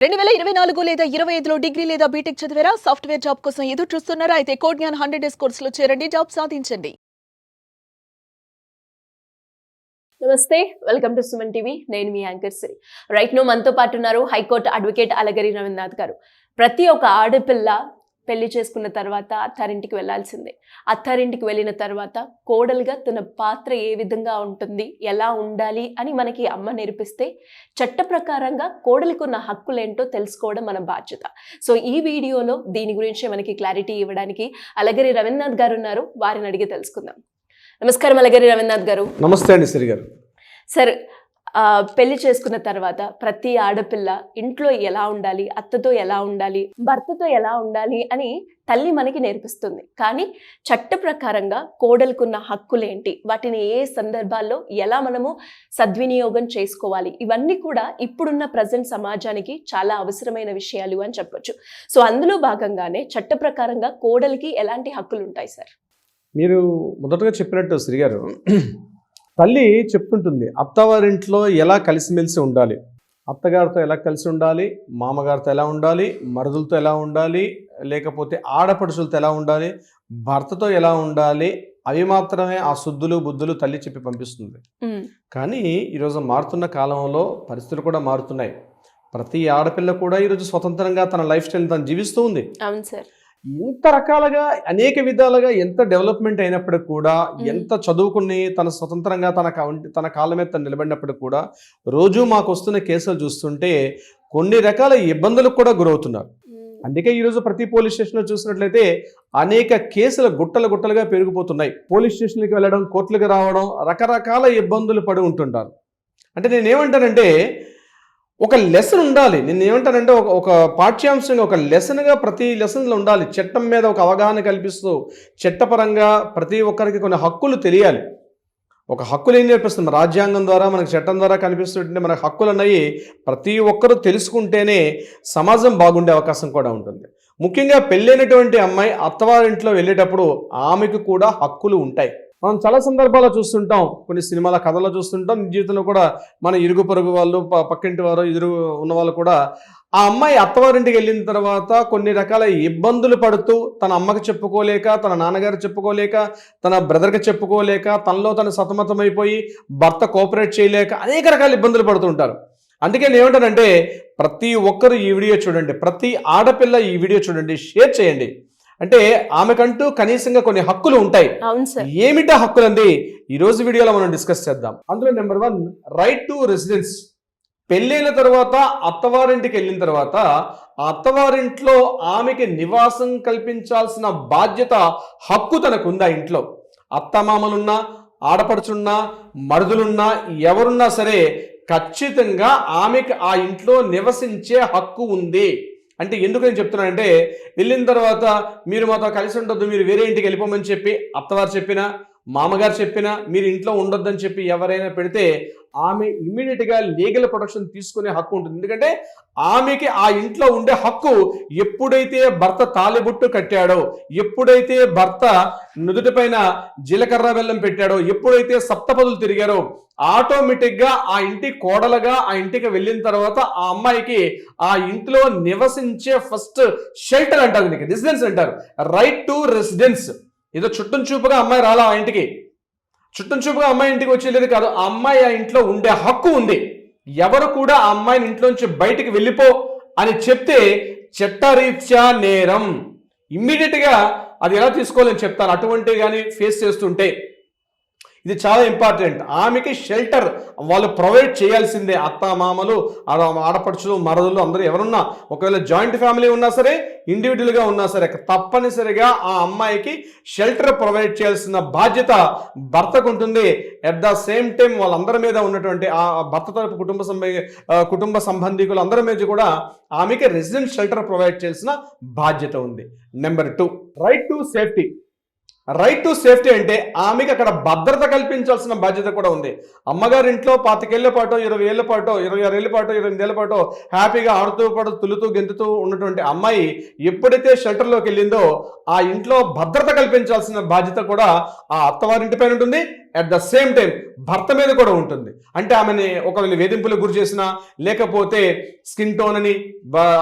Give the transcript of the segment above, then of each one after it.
2024 లేదా 25లో డిగ్రీ లేదా బీటెక్ చదివారా? సాఫ్ట్వేర్ జాబ్ కోసం ఎదురు చూస్తున్నారా? అయితే కోడ్ జ్ఞాన్ 100 డేస్ కోర్సులో చేరండి, జాబ్ సాధించండి. నమస్తే, వెల్కమ్ టు సుమన్ టీవీ. నేను మీ యాంకర్ శ్రీ. రైట్ నో మనతో పాటు ఉన్నారు హైకోర్టు అడ్వకేట్ అలగరి రవీంద్రనాథ్ గారు. ప్రతి ఒక్క ఆడపిల్ల పెళ్లి చేసుకున్న తర్వాత అత్తారింటికి వెళ్లాల్సిందే. అత్తారింటికి వెళ్ళిన తర్వాత కోడలుగా తన పాత్ర ఏ విధంగా ఉంటుంది, ఎలా ఉండాలి అని మనకి అమ్మ నేర్పిస్తే చట్ట ప్రకారంగా కోడలికి ఉన్న హక్కులేంటో తెలుసుకోవడం మన బాధ్యత. సో ఈ వీడియోలో దీని గురించి మనకి క్లారిటీ ఇవ్వడానికి అలగరి రవీంద్రనాథ్ గారు ఉన్నారు. వారిని అడిగి తెలుసుకుందాం. నమస్కారం అలగరి రవీంద్రనాథ్ గారు. నమస్తే అండి శ్రీ గారు. సార్, పెళ్లి చేసుకున్న తర్వాత ప్రతి ఆడపిల్ల ఇంట్లో ఎలా ఉండాలి, అత్తతో ఎలా ఉండాలి, భర్తతో ఎలా ఉండాలి అని తల్లి మనకి నేర్పిస్తుంది. కానీ చట్ట ప్రకారంగా కోడలుకున్న హక్కులేంటి, వాటిని ఏ సందర్భాల్లో ఎలా మనము సద్వినియోగం చేసుకోవాలి, ఇవన్నీ కూడా ఇప్పుడున్న ప్రజెంట్ సమాజానికి చాలా అవసరమైన విషయాలు అని చెప్పొచ్చు. సో అందులో భాగంగానే చట్ట ప్రకారంగా కోడలికి ఎలాంటి హక్కులు ఉంటాయి సార్? మీరు మొదటగా చెప్పినట్టు శ్రీ గారు, తల్లి చెప్తుంటుంది అత్తవారింట్లో ఎలా కలిసిమెలిసి ఉండాలి, అత్తగారితో ఎలా కలిసి ఉండాలి, మామగారితో ఎలా ఉండాలి, మరుదులతో ఎలా ఉండాలి, లేకపోతే ఆడపడుచులతో ఎలా ఉండాలి, భర్తతో ఎలా ఉండాలి, అవి మాత్రమే ఆ శుద్ధులు బుద్ధులు తల్లి చెప్పి పంపిస్తుంది. కానీ ఈరోజు మారుతున్న కాలంలో పరిస్థితులు కూడా మారుతున్నాయి. ప్రతి ఆడపిల్ల కూడా ఈరోజు స్వతంత్రంగా తన లైఫ్ స్టైల్ తను జీవిస్తూ ఉంది. అవును సార్. ఎంత రకాలుగా అనేక విధాలుగా ఎంత డెవలప్మెంట్ అయినప్పటికి కూడా, ఎంత చదువుకుని తన స్వతంత్రంగా తన కాళ్ళ మీద తను నిలబడినప్పటికి కూడా రోజు మాకు వస్తున్న కేసులు చూస్తుంటే కొన్ని రకాల ఇబ్బందులకు కూడా గురవుతున్నారు. అందుకే ఈరోజు ప్రతి పోలీస్ స్టేషన్లో చూసినట్లయితే అనేక కేసులు గుట్టలుగా పెరిగిపోతున్నాయి. పోలీస్ స్టేషన్కి వెళ్ళడం, కోర్టులకు రావడం, రకరకాల ఇబ్బందులు పడి ఉంటుంటారు. అంటే నేనేమంటానంటే ఒక లెసన్ ఉండాలి. నేను ఏమంటానంటే ఒక పాఠ్యాంశంగా, ఒక లెసన్గా ప్రతి లెసన్లో ఉండాలి. చట్టం మీద ఒక అవగాహన కల్పిస్తూ చట్టపరంగా ప్రతి ఒక్కరికి కొన్ని హక్కులు తెలియాలి. ఒక హక్కులు ఏం నేర్పిస్తుంది రాజ్యాంగం ద్వారా, మనకు చట్టం ద్వారా కనిపిస్తుంటే మనకు హక్కులు అన్నవి ప్రతి ఒక్కరూ తెలుసుకుంటేనే సమాజం బాగుండే అవకాశం కూడా ఉంటుంది. ముఖ్యంగా పెళ్ళైనటువంటి అమ్మాయి అత్తవారింట్లో వెళ్ళేటప్పుడు ఆమెకు కూడా హక్కులు ఉంటాయి. మనం చాలా సందర్భాల్లో చూస్తుంటాం, కొన్ని సినిమాల కథలో చూస్తుంటాం, జీవితంలో కూడా మన ఇరుగు పొరుగు వాళ్ళు, పక్కింటి వారు, ఎదురు ఉన్న వాళ్ళు కూడా ఆ అమ్మాయి అత్తవారింటికి వెళ్ళిన తర్వాత కొన్ని రకాల ఇబ్బందులు పడుతూ తన అమ్మకి చెప్పుకోలేక, తన నాన్నగారు చెప్పుకోలేక, తన బ్రదర్కి చెప్పుకోలేక, తనలో తను సతమతమైపోయి భర్త కోఆపరేట్ చేయలేక అనేక రకాల ఇబ్బందులు పడుతుంటారు. అందుకే నేను ఏమంటానంటే ప్రతి ఒక్కరు ఈ వీడియో చూడండి, ప్రతి ఆడపిల్ల ఈ వీడియో చూడండి, షేర్ చేయండి. అంటే ఆమెకంటూ కనీసంగా కొన్ని హక్కులు ఉంటాయి. ఏమిటా హక్కులు అండి ఈరోజు వీడియోలో మనం డిస్కస్ చేద్దాం. అందులో నెంబర్ 1, రైట్ టు రెసిడెన్స్. పెళ్ళైన తర్వాత అత్తవారింటికి వెళ్ళిన తర్వాత ఆ అత్తవారింట్లో ఆమెకి నివాసం కల్పించాల్సిన బాధ్యత, హక్కు తనకుందా? ఇంట్లో అత్తమామలున్నా, ఆడపడుచున్నా, మరుదులున్నా, ఎవరున్నా సరే ఖచ్చితంగా ఆమెకి ఆ ఇంట్లో నివసించే హక్కు ఉంది. అంటే ఎందుకు నేను చెప్తున్నానంటే, వెళ్ళిన తర్వాత మీరు మాతో కలిసి ఉండొద్దు, మీరు వేరే ఇంటికి వెళ్ళిపోమని చెప్పి అత్తవారు చెప్పినా, మామగారు చెప్పినా, మీరు ఇంట్లో ఉండొద్దని చెప్పి ఎవరైనా పెడితే ఆమె ఇమ్మీడియట్గా లీగల్ ప్రొటెక్షన్ తీసుకునే హక్కు ఉంటుంది. ఎందుకంటే ఆమెకి ఆ ఇంట్లో ఉండే హక్కు ఎప్పుడైతే భర్త తాలిబుట్టు కట్టాడో, ఎప్పుడైతే భర్త నుదుటి పైన జీలకర్ర బెల్లం పెట్టాడో, ఎప్పుడైతే సప్తపదులు తిరిగారో ఆటోమేటిక్గా ఆ ఇంటి కోడలుగా ఆ ఇంటికి వెళ్ళిన తర్వాత ఆ అమ్మాయికి ఆ ఇంట్లో నివసించే ఫస్ట్ షెల్టర్ అంటారు, దీనికి రెసిడెన్స్ అంటారు. Right to residence. ఏదో చుట్టం చూపుగా అమ్మాయి రాలా ఆ ఇంటికి, చుట్టం చూపుగా అమ్మాయి ఇంటికి వచ్చేది కాదు. ఆ అమ్మాయి ఆ ఇంట్లో ఉండే హక్కు ఉంది. ఎవరు కూడా ఆ అమ్మాయిని ఇంట్లోంచి బయటికి వెళ్ళిపో అని చెప్తే చట్టరీత్యా నేరం. ఇమ్మీడియట్గా అది ఎలా తీసుకోవాలని చెప్తాను. అటువంటి కానీ ఫేస్ చేస్తుంటే ఇది చాలా ఇంపార్టెంట్. ఆమెకి షెల్టర్ వాళ్ళు ప్రొవైడ్ చేయాల్సిందే. అత్త మామలు, ఆడపడుచులు, మరదులు అందరూ ఎవరున్నా, ఒకవేళ జాయింట్ ఫ్యామిలీ ఉన్నా సరే, ఇండివిజువల్గా ఉన్నా సరే, తప్పనిసరిగా ఆ అమ్మాయికి షెల్టర్ ప్రొవైడ్ చేయాల్సిన బాధ్యత భర్తకు ఉంటుంది. అట్ ద సేమ్ టైం వాళ్ళందరి మీద ఉన్నటువంటి ఆ భర్త తరపు కుటుంబ సంబంధికులు అందరి మీద కూడా ఆమెకి రెసిడెంట్ షెల్టర్ ప్రొవైడ్ చేయాల్సిన బాధ్యత ఉంది. Number 2, right to safety. Right to safety అంటే ఆమెకి అక్కడ భద్రత కల్పించాల్సిన బాధ్యత కూడా ఉంది. అమ్మగారి ఇంట్లో 25 ఏళ్ల పాటు, 20 ఏళ్ల పాటు, 26 ఏళ్ల పాటు, 28 ఏళ్ల పాటు హ్యాపీగా ఆడుతూ పాటు తులుతూ గెంతుతూ ఉన్నటువంటి అమ్మాయి ఎప్పుడైతే షెల్టర్లోకి వెళ్ళిందో ఆ ఇంట్లో భద్రత కల్పించాల్సిన బాధ్యత కూడా ఆ అత్తవారింటి పైన ఉంటుంది, అట్ ద సేమ్ టైం భర్త మీద కూడా ఉంటుంది. అంటే ఆమెని ఒకవేళ వేధింపులకు గురి చేసినా, లేకపోతే స్కిన్ టోన్ అని,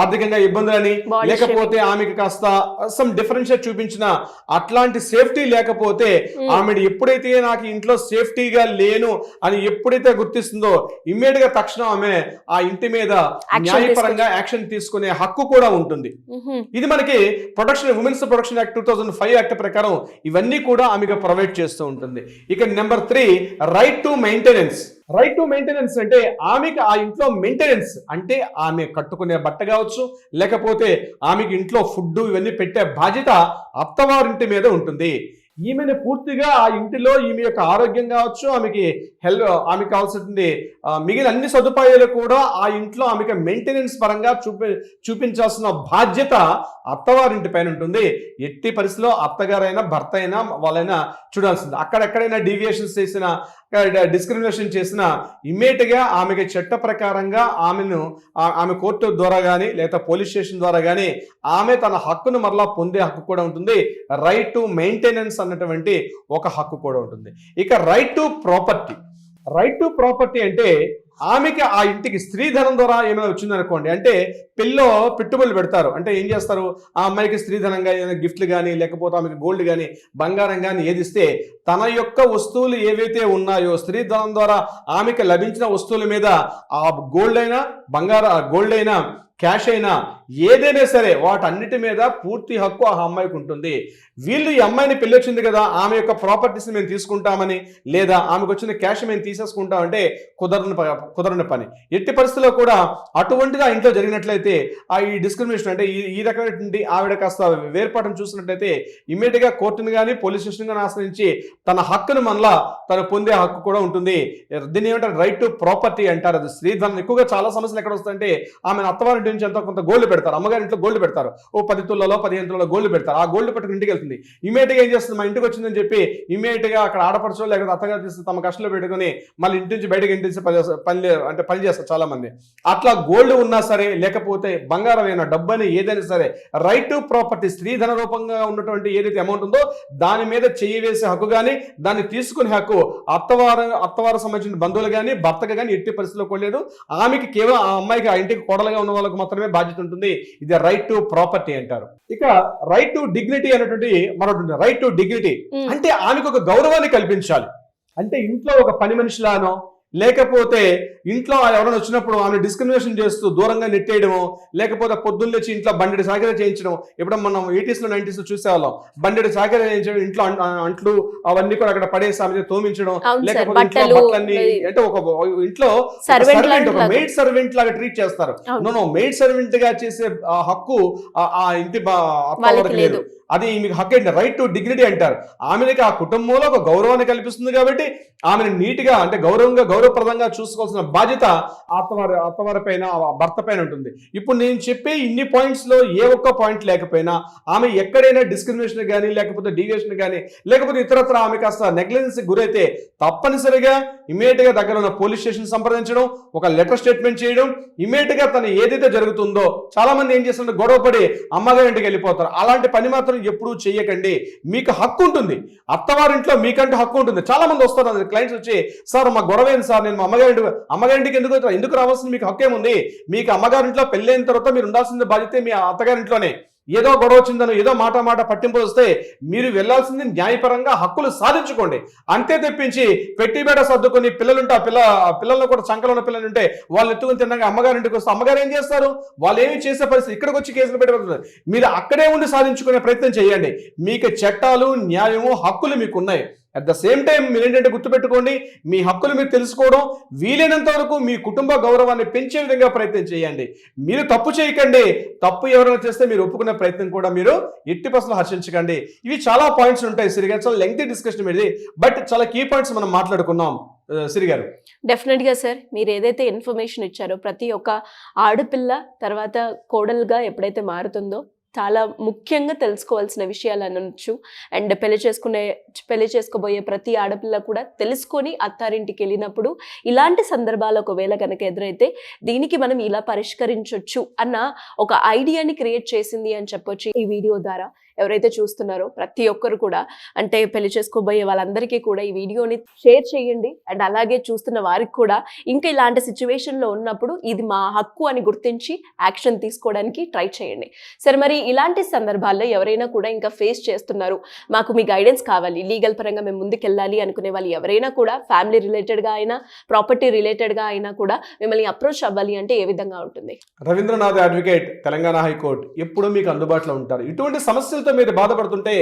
ఆర్థికంగా ఇబ్బందులని, Body లేకపోతే ఆమెకి కాస్త సమ్ డిఫరెన్షియేట్ చూపించిన అట్లాంటి సేఫ్టీ లేకపోతే ఆమె ఎప్పుడైతే నాకు ఇంట్లో సేఫ్టీగా లేను అని ఎప్పుడైతే గుర్తిస్తుందో ఇమ్మీడియట్ గా తక్షణం ఆమె ఆ ఇంటి మీద న్యాయపరంగా యాక్షన్ తీసుకునే హక్కు కూడా ఉంటుంది. ఇది మనకి ఉమెన్స్ ప్రొటెక్షన్ యాక్ట్ 2005 యాక్ట్ ప్రకారం ఇవన్నీ కూడా ఆమెకు ప్రొవైడ్ చేస్తూ ఉంటుంది. ఇక number 3, right to maintenance. Right to maintenance అంటే ఆమెకి ఆ ఇంట్లో మెయింటెనెన్స్ అంటే ఆమె కట్టుకునే బట్ట కావచ్చు, లేకపోతే ఆమెకి ఇంట్లో ఫుడ్ ఇవన్నీ పెట్టే బాధ్యత అత్తవారింటి మీద ఉంటుంది. ఈమెను పూర్తిగా ఆ ఇంటిలో ఈమె యొక్క ఆరోగ్యం కావచ్చు, ఆమెకి కావాల్సింది మిగిలిన అన్ని సదుపాయాలు కూడా ఆ ఇంట్లో ఆమెకి మెయింటెనెన్స్ పరంగా చూపించాల్సిన బాధ్యత అత్తవారింటి పైన ఉంటుంది. ఎట్టి పరిస్థితిలో అత్తగారైనా భర్త అయినా వాళ్ళైనా చూడాల్సింది. అక్కడెక్కడైనా డీవియేషన్స్ చేసిన, డిస్క్రిమినేషన్ చేసిన ఇమ్మీడియట్ గా ఆమెకి చట్ట ప్రకారంగా ఆమె కోర్టు ద్వారా కానీ లేదా పోలీస్ స్టేషన్ ద్వారా కానీ ఆమె తన హక్కును మరలా పొందే హక్కు కూడా ఉంటుంది. రైట్ టు మెయింటెనెన్స్ అన్నటువంటి ఒక హక్కు కూడా ఉంటుంది. ఇక right to property. Right to property అంటే ఆమెకి ఆ ఇంటికి స్త్రీధనం ద్వారా ఏమైనా వచ్చిందనుకోండి, అంటే పెళ్ళిలో పెట్టుబడులు పెడతారు. అంటే ఏం చేస్తారు, ఆ అమ్మాయికి స్త్రీధనంగా ఏదైనా గిఫ్ట్లు కానీ, లేకపోతే ఆమెకి గోల్డ్ కానీ, బంగారం కానీ ఏదిస్తే తన యొక్క వస్తువులు ఏవైతే ఉన్నాయో స్త్రీధనం ద్వారా ఆమెకి లభించిన వస్తువుల మీద ఆ గోల్డ్ అయినా గోల్డ్ అయినా క్యాష్ అయినా ఏదైనా సరే వాటన్నిటి మీద పూర్తి హక్కు ఆ అమ్మాయికి ఉంటుంది. వీళ్ళు ఈ అమ్మాయిని పెళ్లి వచ్చింది కదా, ఆమె యొక్క ప్రాపర్టీస్ మేము తీసుకుంటామని, లేదా ఆమెకు వచ్చిన క్యాష్ మేము తీసేసుకుంటామంటే కుదరని పని. ఎట్టి పరిస్థితుల్లో కూడా అటువంటిది ఆ ఇంట్లో జరిగినట్లయితే ఈ డిస్క్రిమినేషన్ అంటే ఈ రకమైనటువంటి ఆవిడ కాస్త వేర్పాటును చూసినట్లయితే ఇమ్మీడియట్ గా కోర్టును కానీ పోలీస్ స్టేషన్ కానీ ఆశ్రయించి తన హక్కును మనలా తను పొందే హక్కు కూడా ఉంటుంది. దీన్ని ఏమంటారు, రైట్ టు ప్రాపర్టీ అంటారు. అది స్త్రీధనం. ఎక్కువగా చాలా సమస్యలు ఎక్కడ వస్తాయంటే ఆమె అత్తవారి నుంచి ఎంతో కొంత గోల్డ్ పెడతారు, అమ్మగారి ఇంట్లో గోల్డ్ పెడతారు, 10 తులాలో 15 తులాలో గోల్డ్ పెడతారు. ఆ గోల్డ్ పట్టుకుని ఇంటికి వెళ్తుంది. ఇమీడియట్ గా ఏం చేస్తుంది, మా ఇంటికి వచ్చిందని చెప్పి ఇమీడియట్ గా అక్కడ ఆడపడుచో లేకపోతే అత్తగారు తీస్తే తమ కష్టంలో పెట్టుకుని మళ్ళీ ఇంటి నుంచి బయటకు ఇంటి పని చేస్తారు చాలా మంది. అట్లా గోల్డ్ ఉన్నా సరే, లేకపోతే బంగారం అయినా, డబ్బని ఏదైనా సరే, రైట్ టు ప్రాపర్టీ స్త్రీధన రూపంగా ఉన్నటువంటి ఏదైతే అమౌంట్ ఉందో దాని మీద చేయి వేసే హక్కు కానీ, దాన్ని తీసుకునే హక్కు అత్తవారు సంబంధించిన బంధువులు కానీ, భర్తకు కానీ ఎట్టి పరిస్థితిలో కొనలేదు. ఆమెకి కేవలం ఆ అమ్మాయికి ఆ ఇంటికి కోడలుగా ఉన్న వాళ్ళకు మాత్రమే బాధ్యత ఉంటుంది. ఇది రైట్ టు ప్రాపర్టీ అంటారు. ఇక రైట్ టు డిగ్నిటీ అనేటువంటి మరొకటి. రైట్ టు డిగ్నిటీ అంటే ఆమెకు ఒక గౌరవాన్ని కల్పించాలి. అంటే ఇంట్లో ఒక పని మనిషిలానో, లేకపోతే ఇంట్లో ఎవరైనా వచ్చినప్పుడు ఆమె డిస్క్రిమినేషన్ చేస్తూ దూరంగా నెట్టేయడము, లేకపోతే పొద్దున్న లేచి ఇంట్లో బండెడు సాగర చేయించడం. ఇప్పుడు మనం 80s లో 90s లో చూసేవాళ్ళం. బండెడు సాగర చేయించడం, ఇంట్లో అంట్లు అవన్నీ కూడా అక్కడ పడేసి ఆమె తోమించడం, లేకపోతే ఇంట్లో బట్టలన్నీ అంటే ఒక ఇంట్లో ఒక మెయిడ్ సర్వెంట్ లాగా ట్రీట్ చేస్తారు. మెయిడ్ సర్వెంట్ గా చేసే హక్కు ఆ ఇంటి అత్తవారికి లేదు. అది మీకు హక్కు ఏంటి, రైట్ టు డిగ్నిటీ అంటారు. ఆమెకి ఆ కుటుంబంలో ఒక గౌరవాన్ని కల్పిస్తుంది కాబట్టి ఆమెను నీట్గా అంటే గౌరవప్రదంగా చూసుకోవాల్సిన బాధ్యత అత్తవారి పైన, భర్త పైన ఉంటుంది. ఇప్పుడు నేను చెప్పే ఇన్ని పాయింట్స్ లో ఏ ఒక్క పాయింట్ లేకపోయినా ఆమె ఎక్కడైనా డిస్క్రిమినేషన్ కానీ, లేకపోతే డీవియేషన్ కానీ, లేకపోతే ఇతరత్ర ఆమె కాస్త నెగ్లిజెన్స్ గురైతే తప్పనిసరిగా ఇమీడియట్ గా దగ్గర ఉన్న పోలీస్ స్టేషన్ సంప్రదించడం, ఒక లెటర్ స్టేట్మెంట్ చేయడం. ఇమీడియట్ గా తను ఏదైతే జరుగుతుందో, చాలా మంది ఏం చేస్తుంటే గొడవపడి అమ్మగారి ఇంటికి వెళ్ళిపోతారు. అలాంటి పని మాత్రం ఎప్పుడూ చేయకండి. మీకు హక్కు ఉంటుంది, అత్తవారింట్లో మీకంటే హక్కు ఉంటుంది. చాలా మంది వస్తారు క్లయింట్స్ వచ్చి, సార్ మా గొడవ ఏంటి సార్, నేను మా అమ్మగారింటికి ఎందుకు రావాల్సింది, మీకు హక్కు ఏముంది, మీకు అమ్మగారింట్లో పెళ్ళైన తర్వాత మీరు ఉండాల్సిన బాధ్యత మీ అత్తగారింట్లోనే. ఏదో గొడవ వచ్చిందనో, ఏదో మాట పట్టింపులు వస్తే మీరు వెళ్లాల్సింది న్యాయపరంగా హక్కులు సాధించుకోండి. అంతే తెప్పించి పెట్టిబేట సర్దుకొని పిల్లలుంటే పిల్లలను కూడా సంకలో ఉన్న పిల్లలు ఉంటే వాళ్ళు ఎత్తుకుని తిన్నాక అమ్మగారింటికి వస్తే అమ్మగారు ఏం చేస్తారు, వాళ్ళు ఏమి చేసే పరిస్థితి, ఇక్కడికి వచ్చి కేసులు పెట్టబడుతుంది. మీరు అక్కడే ఉండి సాధించుకునే ప్రయత్నం చేయండి. మీకు చట్టాలు, న్యాయము, హక్కులు మీకు ఉన్నాయి. అట్ ద సేమ్ టైం మీరు ఏంటంటే గుర్తుపెట్టుకోండి, మీ హక్కులు మీరు తెలుసుకోవడం, వీలైనంత వరకు మీ కుటుంబ గౌరవాన్ని పెంచే విధంగా ప్రయత్నం చేయండి. మీరు తప్పు చేయకండి. తప్పు ఎవరైనా చేస్తే మీరు ఒప్పుకునే ప్రయత్నం కూడా మీరు ఎట్టి పర్సెంట్ హర్షించకండి. ఇవి చాలా పాయింట్స్ ఉంటాయి సిరిగా, చాలా లెంగ్తీ డిస్కషన్ ఇది, బట్ చాలా కీ పాయింట్స్ మనం మాట్లాడుకున్నాం. సిరి గారు, డెఫినెట్ గా సార్, మీరు ఏదైతే ఇన్ఫర్మేషన్ ఇచ్చారో ప్రతి ఒక్క ఆడపిల్ల తర్వాత కోడలుగా ఎప్పుడైతే మారుతుందో చాలా ముఖ్యంగా తెలుసుకోవాల్సిన విషయాలు అనొచ్చు. అండ్ పెళ్లి చేసుకోబోయే ప్రతి ఆడపిల్ల కూడా తెలుసుకొని అత్తారింటికి వెళ్ళినప్పుడు ఇలాంటి సందర్భాలు ఒకవేళ కనుక ఎదురైతే దీనికి మనం ఇలా పరిష్కరించవచ్చు అన్న ఒక ఐడియాని క్రియేట్ చేసింది అని చెప్పొచ్చు ఈ వీడియో ద్వారా. ఎవరైతే చూస్తున్నారో ప్రతి ఒక్కరు కూడా అంటే పెళ్లి చేసుకోబోయే వాళ్ళందరికీ కూడా ఈ వీడియోని షేర్ చేయండి. అండ్ అలాగే చూస్తున్న వారికి కూడా ఇంకా ఇలాంటి సిచ్యువేషన్లో ఉన్నప్పుడు ఇది మా హక్కు అని గుర్తించి యాక్షన్ తీసుకోవడానికి ట్రై చేయండి. సరే, మరి ఇలాంటి సందర్భాల్లో ఎవరైనా కూడా ఇంకా ఫేస్ చేస్తున్నారు, మాకు మీ గైడెన్స్ కావాలి, లీగల్ పరంగా మేము ముందుకెళ్ళాలి అనుకునే వాళ్ళు ఎవరైనా కూడా ఫ్యామిలీ రిలేటెడ్గా అయినా ప్రాపర్టీ రిలేటెడ్గా అయినా కూడా మిమ్మల్ని అప్రోచ్ అవ్వాలి అంటే ఏ విధంగా ఉంటుంది? రవీంద్రనాథ్ అడ్వకేట్, తెలంగాణ హైకోర్టు ఎప్పుడూ మీకు అందుబాటులో ఉంటారు. ఇటువంటి సమస్యలతో మీరు బాధపడుతుంటే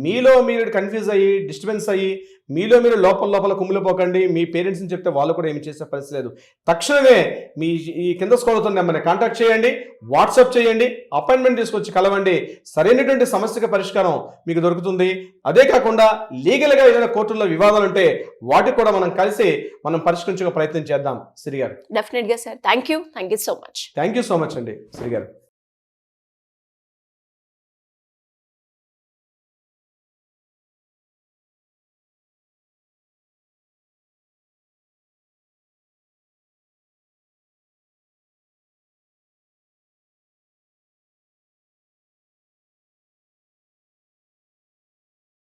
మీలో మీరు కన్ఫ్యూజ్ అయ్యి డిస్టర్బెన్స్ అయ్యి మీలో మీరు లోపల కుమిలిపోకండి. మీ పేరెంట్స్ని చెప్తే వాళ్ళు కూడా ఏమి చేసే పరిస్థితి లేదు. తక్షణమే మీ ఈ కింద స్క్రోల్ అవుతున్న నెంబర్ని కాంటాక్ట్ చేయండి, వాట్సాప్ చేయండి, అపాయింట్మెంట్ తీసుకొచ్చి కలవండి. సరైనటువంటి సమస్యకి పరిష్కారం మీకు దొరుకుతుంది. అదే కాకుండా లీగల్గా ఏదైనా కోర్టుల్లో వివాదాలు ఉంటే వాటికి కూడా మనం కలిసి మనం పరిష్కరించే ప్రయత్నం చేద్దాం. శ్రీ గారు, డెఫినెట్గా sir. Thank you so much. Thank you so much అండి శ్రీ గారు.